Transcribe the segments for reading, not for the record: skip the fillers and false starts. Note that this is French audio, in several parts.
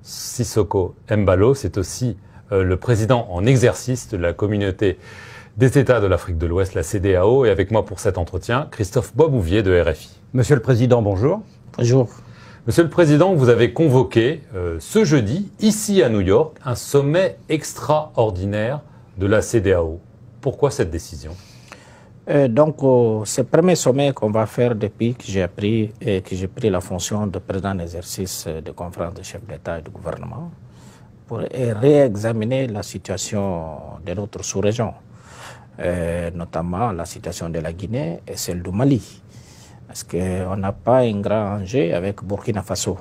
Sissoko Embalo, c'est aussi le président en exercice de la communauté des États de l'Afrique de l'Ouest, la CEDEAO. Et avec moi pour cet entretien, Christophe Boisbouvier de RFI. Monsieur le Président, bonjour. Bonjour. Monsieur le Président, vous avez convoqué ce jeudi, ici à New York, un sommet extraordinaire de la CEDEAO. Pourquoi cette décision ? C'est le premier sommet qu'on va faire depuis que j'ai pris la fonction de président d'exercice de conférence de chefs d'État et de gouvernement pour réexaminer la situation de notre sous-région, notamment la situation de la Guinée et celle du Mali. Parce qu'on n'a pas un grand enjeu avec Burkina Faso.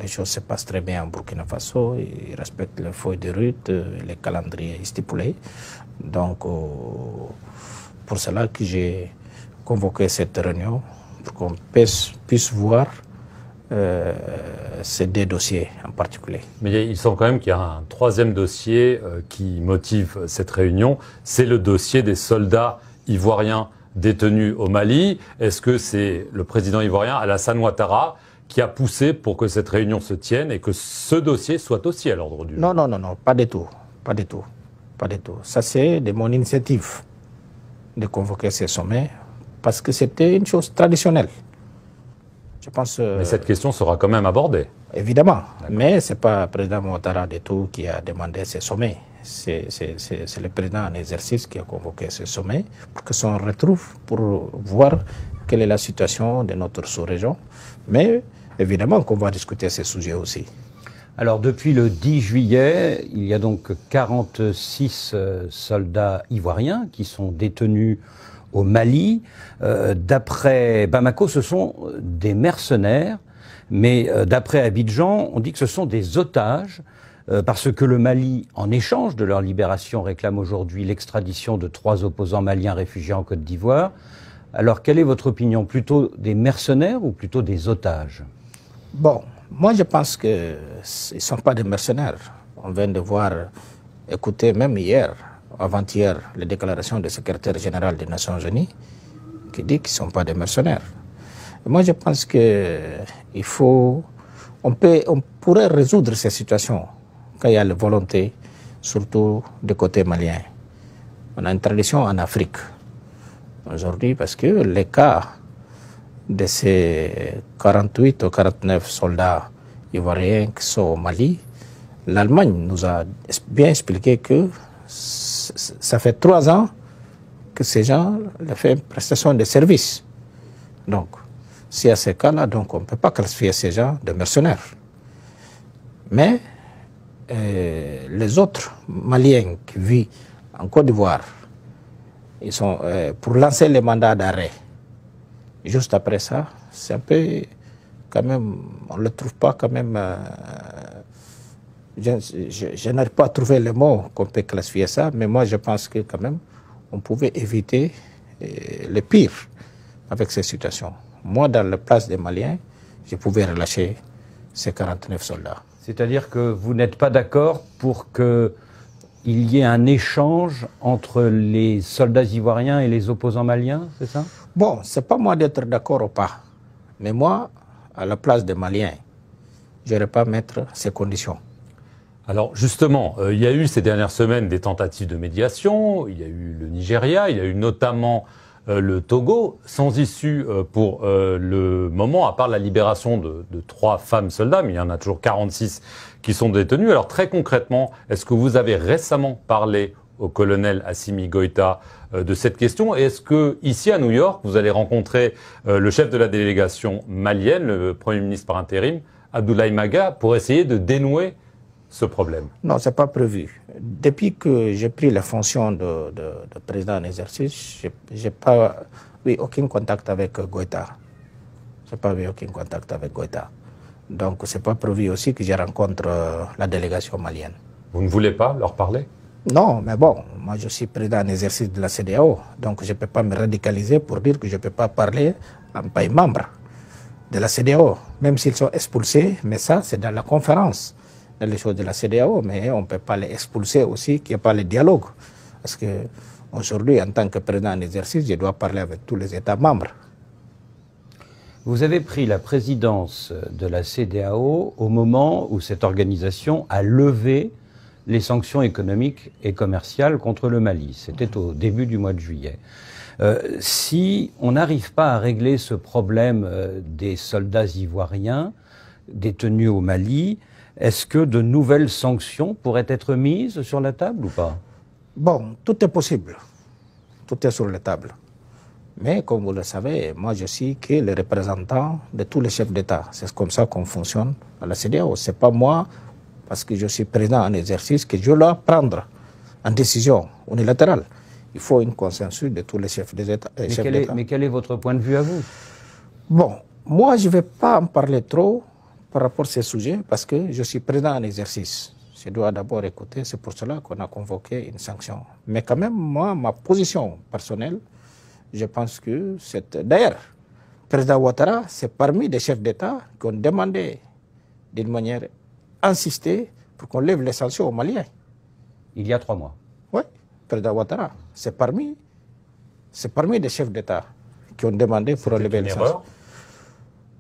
Les choses se passent très bien en Burkina Faso, ils respectent les feuilles de route, les calendriers stipulés. Donc, pour cela que j'ai convoqué cette réunion, pour qu'on puisse voir ces deux dossiers en particulier. Mais il semble quand même qu'il y a un troisième dossier qui motive cette réunion, c'est le dossier des soldats ivoiriens détenus au Mali. Est-ce que c'est le président ivoirien Alassane Ouattara qui a poussé pour que cette réunion se tienne et que ce dossier soit aussi à l'ordre du jour? Non, pas du tout. Ça, c'est de mon initiative de convoquer ces sommets parce que c'était une chose traditionnelle. Je pense. Mais cette question sera quand même abordée. Évidemment, mais ce n'est pas le président Ouattara du tout qui a demandé ces sommets. C'est le président en exercice qui a convoqué ce sommet pour que s'on retrouve pour voir quelle est la situation de notre sous-région. Mais évidemment qu'on va discuter ces sujets aussi. Alors depuis le 10 juillet, il y a donc 46 soldats ivoiriens qui sont détenus au Mali. D'après Bamako, ce sont des mercenaires, mais d'après Abidjan, on dit que ce sont des otages, parce que le Mali, en échange de leur libération, réclame aujourd'hui l'extradition de 3 opposants maliens réfugiés en Côte d'Ivoire. Alors quelle est votre opinion? Plutôt des mercenaires ou plutôt des otages? Bon, moi je pense qu'ils ne sont pas des mercenaires. On vient de voir, écouter même hier, avant-hier, les déclarations du secrétaire général des Nations Unies qui dit qu'ils ne sont pas des mercenaires. Et moi je pense on pourrait résoudre ces situations quand il y a la volonté, surtout du côté malien. On a une tradition en Afrique aujourd'hui parce que les cas de ces 48 ou 49 soldats ivoiriens qui sont au Mali, l'Allemagne nous a bien expliqué que ça fait 3 ans que ces gens ont fait une prestation de service. Donc, si à ces cas-là, donc on ne peut pas classifier ces gens de mercenaires. Mais les autres Maliens qui vivent en Côte d'Ivoire, ils sont pour lancer les mandats d'arrêt. Juste après ça, c'est un peu, quand même, on ne le trouve pas quand même. Je n'arrive pas à trouver le mot qu'on peut classifier ça, mais moi je pense que quand même, on pouvait éviter le pire avec ces situations. Moi, dans la place des Maliens, je pouvais relâcher ces 49 soldats. C'est-à-dire que vous n'êtes pas d'accord pour qu'il y ait un échange entre les soldats ivoiriens et les opposants maliens, c'est ça? Bon, ce n'est pas moi d'être d'accord ou pas. Mais moi, à la place des Maliens, je n'aurais pas mettre ces conditions. Alors justement, il y a eu ces dernières semaines des tentatives de médiation, il y a eu le Nigeria, il y a eu notamment le Togo, sans issue pour le moment, à part la libération de 3 femmes soldats, mais il y en a toujours 46 qui sont détenues. Alors très concrètement, est-ce que vous avez récemment parlé au colonel Assimi Goïta de cette question? Et est-ce que ici à New York, vous allez rencontrer le chef de la délégation malienne, le Premier ministre par intérim, Abdoulaye Maga, pour essayer de dénouer ce problème? Non, ce n'est pas prévu. Depuis que j'ai pris la fonction de président en exercice, je n'ai pas eu aucun contact avec Goïta. Je n'ai pas eu aucun contact avec Goïta. Donc, ce n'est pas prévu aussi que je rencontre la délégation malienne. Vous ne voulez pas leur parler? Non, mais bon, moi je suis président en exercice de la CEDEAO, donc je ne peux pas me radicaliser pour dire que je ne peux pas parler à un pays membre de la CEDEAO, même s'ils sont expulsés, mais ça c'est dans la conférence, dans les choses de la CEDEAO, mais on ne peut pas les expulser aussi, qu'il n'y a pas le dialogue. Parce qu'aujourd'hui, en tant que président en exercice, je dois parler avec tous les États membres. Vous avez pris la présidence de la CEDEAO au moment où cette organisation a levé les sanctions économiques et commerciales contre le Mali. C'était au début du mois de juillet. Si on n'arrive pas à régler ce problème des soldats ivoiriens détenus au Mali, est-ce que de nouvelles sanctions pourraient être mises sur la table ou pas? Bon, tout est possible. Tout est sur la table. Mais comme vous le savez, moi je suis que le représentant de tous les chefs d'État. C'est comme ça qu'on fonctionne à la CEDEAO. Ce n'est pas moi, parce que je suis président en exercice, que je dois prendre une décision unilatérale. Il faut un consensus de tous les chefs d'État. Mais quel est votre point de vue à vous? Bon, moi je ne vais pas en parler trop par rapport à ces sujets, parce que je suis président en exercice. Je dois d'abord écouter, c'est pour cela qu'on a convoqué une sanction. Mais quand même, moi, ma position personnelle, je pense que c'est... D'ailleurs, le président Ouattara, c'est parmi les chefs d'État qui ont demandé d'une manière insistée pour qu'on lève les sanctions aux Maliens. Il y a 3 mois. Oui, le président Ouattara, c'est parmi les chefs d'État qui ont demandé pour lever les sanctions.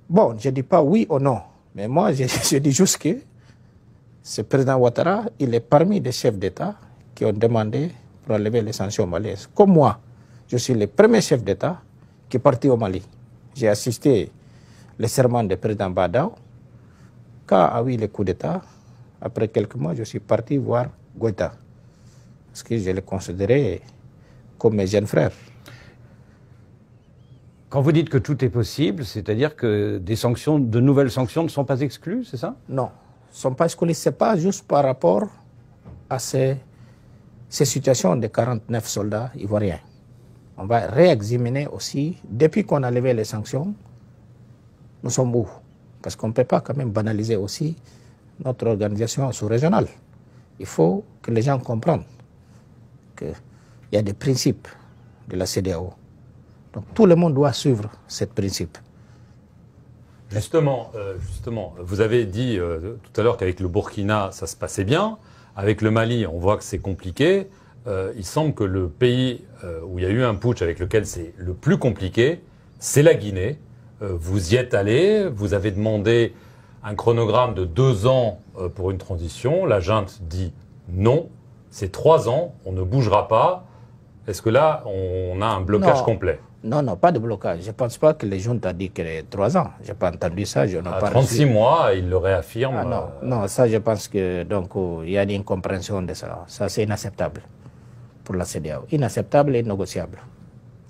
Bon, je ne dis pas oui ou non, mais moi, je dis juste que ce président Ouattara, il est parmi les chefs d'État qui ont demandé pour lever les sanctions maliennes. Comme moi, je suis le premier chef d'État qui est parti au Mali. J'ai assisté au serment du président Badao. Quand a eu le coup d'État, après quelques mois, je suis parti voir Goïta. Parce que je le considérais comme mes jeunes frères. Quand vous dites que tout est possible, c'est-à-dire que de nouvelles sanctions ne sont pas exclues, c'est ça? Non, ne sont pas exclues. Ce n'est pas juste par rapport à ces situations de 49 soldats ivoiriens. On va réexaminer aussi, depuis qu'on a levé les sanctions, nous sommes où? Parce qu'on ne peut pas quand même banaliser aussi notre organisation sous-régionale. Il faut que les gens comprennent qu'il y a des principes de la CEDEAO. Donc tout le monde doit suivre ces principes. Justement, vous avez dit tout à l'heure qu'avec le Burkina, ça se passait bien. Avec le Mali, on voit que c'est compliqué. Il semble que le pays où il y a eu un putsch avec lequel c'est le plus compliqué, c'est la Guinée. Vous y êtes allé, vous avez demandé un chronogramme de 2 ans pour une transition. La junte dit non, c'est 3 ans, on ne bougera pas. Est-ce que là, on a un blocage complet? Non, non, pas de blocage. Je ne pense pas que les juntes ont dit que les 3 ans. Je n'ai pas entendu ça. Je n'ai pas 36 mois, ils le réaffirment. Ah, non, non, ça je pense que donc il y a une incompréhension de ça. Ça c'est inacceptable pour la CEDEAO. Inacceptable et négociable.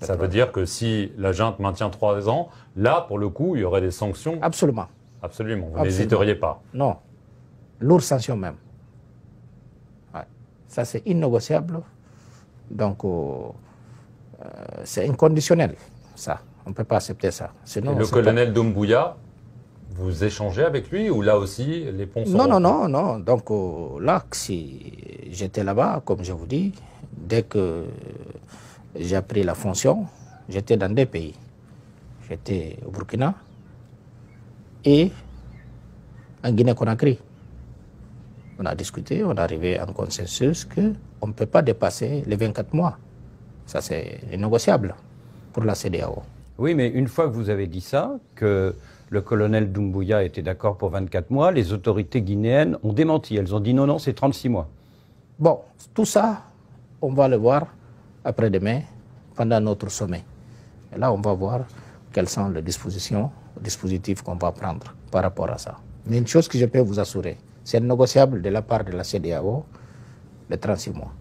Ça veut dire que si la junte maintient 3 ans, là, pour le coup, il y aurait des sanctions? Absolument. Absolument. Vous n'hésiteriez pas? Non. Lourdes sanctions même. Ouais. Ça c'est innégociable. Donc, c'est inconditionnel, ça. On ne peut pas accepter ça. Sinon, et le colonel Doumbouya, vous échangez avec lui ou là aussi, les ponts sont... Non. Donc là, si j'étais là-bas, comme je vous dis, dès que j'ai pris la fonction, j'étais dans 2 pays. J'étais au Burkina et en Guinée-Conakry. On a discuté, on est arrivé à un consensus qu'on ne peut pas dépasser les 24 mois. Ça, c'est négociable pour la CEDEAO. Oui, mais une fois que vous avez dit ça, que le colonel Doumbouya était d'accord pour 24 mois, les autorités guinéennes ont démenti. Elles ont dit non, c'est 36 mois. Bon, tout ça, on va le voir après-demain, pendant notre sommet. Et là, on va voir quelles sont les dispositifs qu'on va prendre par rapport à ça. Mais une chose que je peux vous assurer, c'est négociable de la part de la CEDEAO, les 36 mois.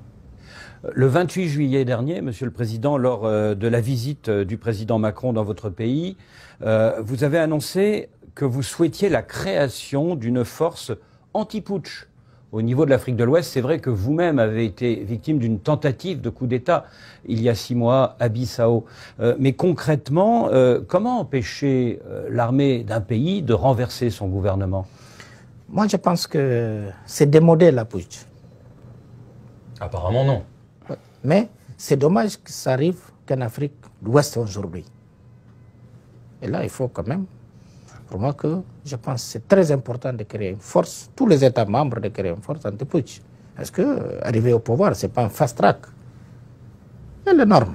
Le 28 juillet dernier, Monsieur le Président, lors de la visite du président Macron dans votre pays, vous avez annoncé que vous souhaitiez la création d'une force anti-putsch au niveau de l'Afrique de l'Ouest. C'est vrai que vous-même avez été victime d'une tentative de coup d'État il y a 6 mois à Bissau. Mais concrètement, comment empêcher l'armée d'un pays de renverser son gouvernement? Moi, je pense que c'est démodé la putsch. Apparemment non. Mais c'est dommage que ça arrive qu'en Afrique de l'Ouest aujourd'hui. Et là, il faut quand même, pour moi, que je pense que c'est très important de créer une force, tous les États membres de créer une force anti-putsch. Parce que arriver au pouvoir, ce n'est pas un fast-track. Il y a les normes.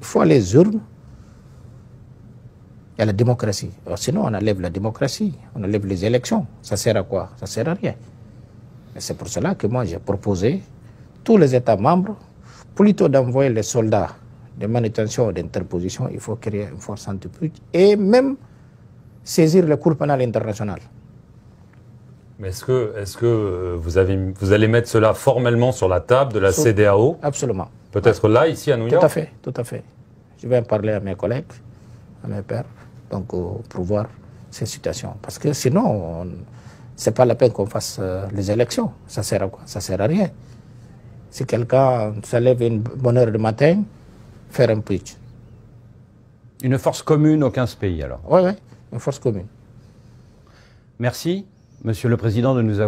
Il faut aller aux urnes Il y a la démocratie. Alors, sinon, on enlève la démocratie, on enlève les élections. Ça sert à quoi? Ça sert à rien. Et c'est pour cela que moi, j'ai proposé tous les États membres, plutôt d'envoyer les soldats de manutention ou d'interposition, il faut créer une force anti-putsch et même saisir le Cour pénale internationale. Mais est-ce que vous allez mettre cela formellement sur la table de la CEDEAO? Absolument. Peut-être là, ici à New York? Tout à fait, tout à fait. Je vais en parler à mes collègues, à mes pairs, donc pour voir ces situations. Parce que sinon, ce n'est pas la peine qu'on fasse les élections. Ça sert à quoi? Ça sert à rien. Si quelqu'un se lève une bonne heure du matin, faire un putsch. Une force commune aux 15 pays alors? Oui, oui, une force commune. Merci, Monsieur le Président, de nous avoir